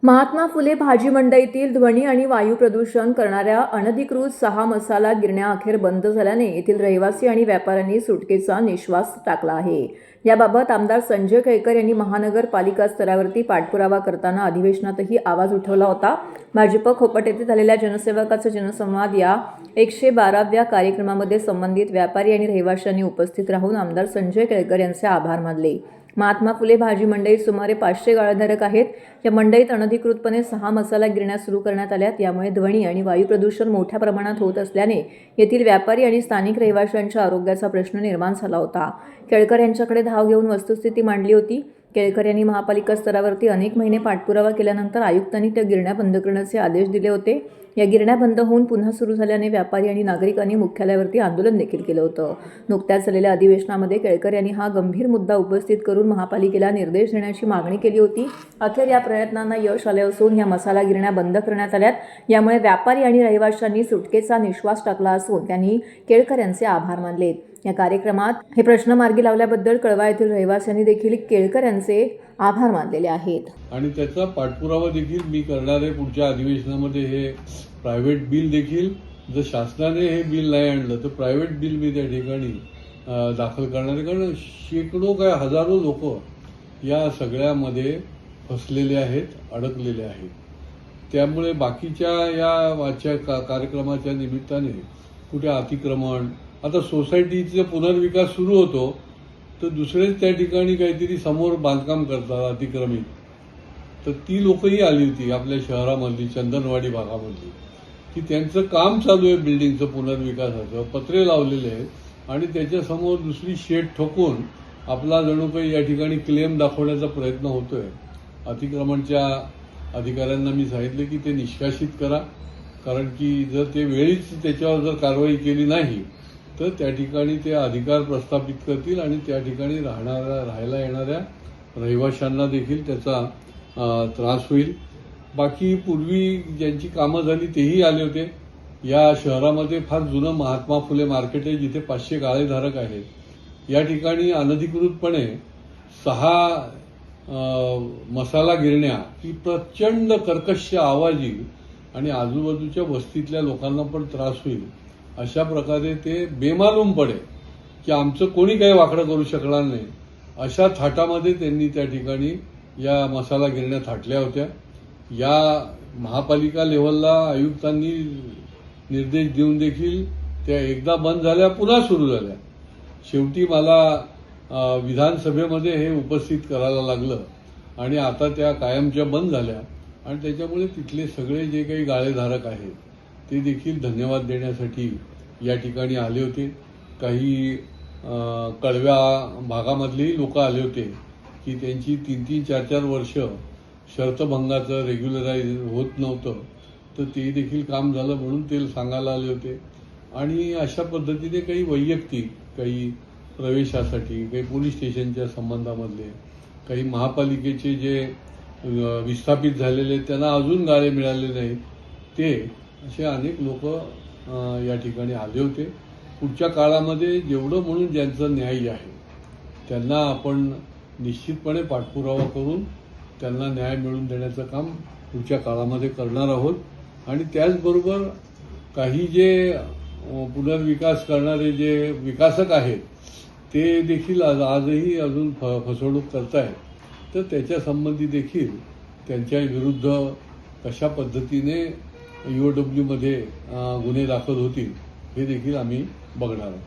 महात्मा फुले भाजी मंडईतील ध्वनी आणि वायू प्रदूषण करणाऱ्या अनधिकृत 6 मसाला गिरण्या अखेर बंद झाल्याने येथील रहिवासी आणि व्यापाऱ्यांनी सुटकेचा निश्वास टाकला आहे। याबाबत आमदार संजय केळकर यांनी महानगरपालिका स्तरावरती पाठपुरावा करताना अधिवेशनातही आवाज उठवला होता। भाजप खोपट येथे झालेल्या जनसेवकाचा जनसंवाद या 112व्या कार्यक्रमामध्ये संबंधित व्यापारी आणि रहिवाशांनी उपस्थित राहून आमदार संजय केळकर यांचे आभार मानले। महात्मा फुले भाजी मंडईत सुमारे 500 गाळेधारक आहेत। या मंडईत अनधिकृतपणे 6 मसाला गिरण्या सुरू करण्यात आल्यात। यामुळे ध्वनी आणि वायू प्रदूषण मोठ्या प्रमाणात होत असल्याने येथील व्यापारी आणि स्थानिक रहिवाशांच्या आरोग्याचा प्रश्न निर्माण झाला होता। केळकर यांच्याकडे धाव घेऊन वस्तुस्थिती मांडली होती। केळकर यांनी महापालिका स्तरावरती अनेक महिने पाठपुरावा केल्यानंतर आयुक्तांनी त्या गिरण्या बंद करण्याचे आदेश दिले होते। या गिरण्या बंद होऊन पुन्हा सुरू झाल्याने व्यापारी आणि नागरिकांनी मुख्यालयावरती आंदोलन देखील केलं होतं। नुकत्याच झालेल्या अधिवेशनामध्ये केळकर यांनी हा गंभीर मुद्दा उपस्थित करून महापालिकेला निर्देश देण्याची मागणी केली होती। अखेर या प्रयत्नांना यश आले असून या मसाला गिरण्या बंद करण्यात आल्यात। यामुळे व्यापारी आणि रहिवाशांनी सुटकेचा निश्वास टाकला असून त्यांनी केळकर यांचे आभार मानले। या कार्यक्रमात हे प्रश्न मार्गी लावल्याबद्दल कळवा येथील रहिवाशांनी देखील केळकर यांचे आभार मानलेले आहेत आणि त्याचा पाठपुरावा देखील मी करणार आहे। पुढच्या अधिवेशनामध्ये हे प्रायव्हेट बिल देखील, जर शासनाने हे बिल नाही आणलं तर प्रायव्हेट बिल मी त्या ठिकाणी दाखल करणार आहे। कारण शेकडो काय हजारो लोक या सगळ्यामध्ये फसलेले आहेत, अडकलेले आहेत। त्यामुळे बाकीच्या या कार्यक्रमाच्या निमित्ताने कुठे अतिक्रमण, आता सोसायटीचा पुनर्विकास सुरू होतो तर दुसरेच त्या ठिकाणी काहीतरी समोर बांधकाम करतात अतिक्रमित, तर ती लोकही आली होती आपल्या शहरामधली, चंदनवाडी भागामधली, की त्यांचं काम चालू आहे बिल्डिंगचं पुनर्विकासाचं, पत्रे लावलेले आहेत आणि त्याच्यासमोर दुसरी शेड ठोकून आपला जणू काही या ठिकाणी क्लेम दाखवण्याचा प्रयत्न होतोय। अतिक्रमणच्या अधिकाऱ्यांना मी सांगितलं की ते निष्कासित करा, कारण की जर ते वेळीच त्याच्यावर जर कारवाई केली नाही तर त्या ठिकाणी ते अधिकार प्रस्थापित करतील आणि त्या ठिकाणी राहायला येणाऱ्या रहिवाशांना देखील त्याचा त्रास होईल। बाकी पूर्वी ज्यांची कामं झाली तेही आले होते। या शहरामध्ये फार जुनं महात्मा फुले मार्केट आहे जिथे 500 गाळेधारक आहेत। या ठिकाणी अनधिकृतपणे 6 मसाला गिरण्या की प्रचंड कर्कश आवाजी आणि आजूबाजूच्या वस्तीतल्या लोकांना पण त्रास होईल अशा प्रकारे ते बेमालूम पडे की आमचं कोणी काही वाकडं करू शकणार नाही अशा थाटामध्ये त्यांनी त्या ठिकाणी या मसाला गिरण्या थाटल्या होत्या। या महापालिका लेव्हलला आयुक्तांनी निर्देश देऊन देखील त्या एकदा बंद झाल्या, पुन्हा सुरू झाल्या। शेवटी मला विधानसभेमध्ये हे उपस्थित करायला लागलं आणि आता त्या कायमच्या बंद झाल्या आणि त्याच्यामुळे तिथले सगळे जे काही गाळेधारक आहेत ते देखील धन्यवाद देण्यासाठी या ठिकाणी आले होते। काही कळव्या भागामधलेही लोक आले होते की त्यांची 3-3, 4-4 वर्ष शर्तभंगाचं रेग्युलराइज होत नव्हतं, तर ते देखील काम झालं म्हणून ते सांगायला आले होते। आणि अशा पद्धतीने काही वैयक्तिक, काही प्रवेशासाठी, काही पोलीस स्टेशनच्या संबंधामधले, काही महापालिकेचे जे विस्थापित झालेले त्यांना अजून गाळे मिळाले नाहीत, ते असे अनेक लोक या ठिकाणी आले होते। पुढच्या काळामध्ये जेवढं म्हणून ज्यांचं न्याय आहे त्यांना आपण निश्चितपणे पाठपुरावा करून त्यांना न्याय मिळवून देण्याचं काम पुढच्या काळामध्ये करणार आहोत। आणि त्याचबरोबर काही जे पुनर्विकास करणारे जे विकासक आहेत ते देखील आजही अजून फसवणूक करतायत, तर त्याच्या संबंधी देखील त्यांच्या विरुद्ध कशा पद्धतीने EOW मध्ये गुन्हे दाखल होतील हे देखील आम्ही बघणार आहोत।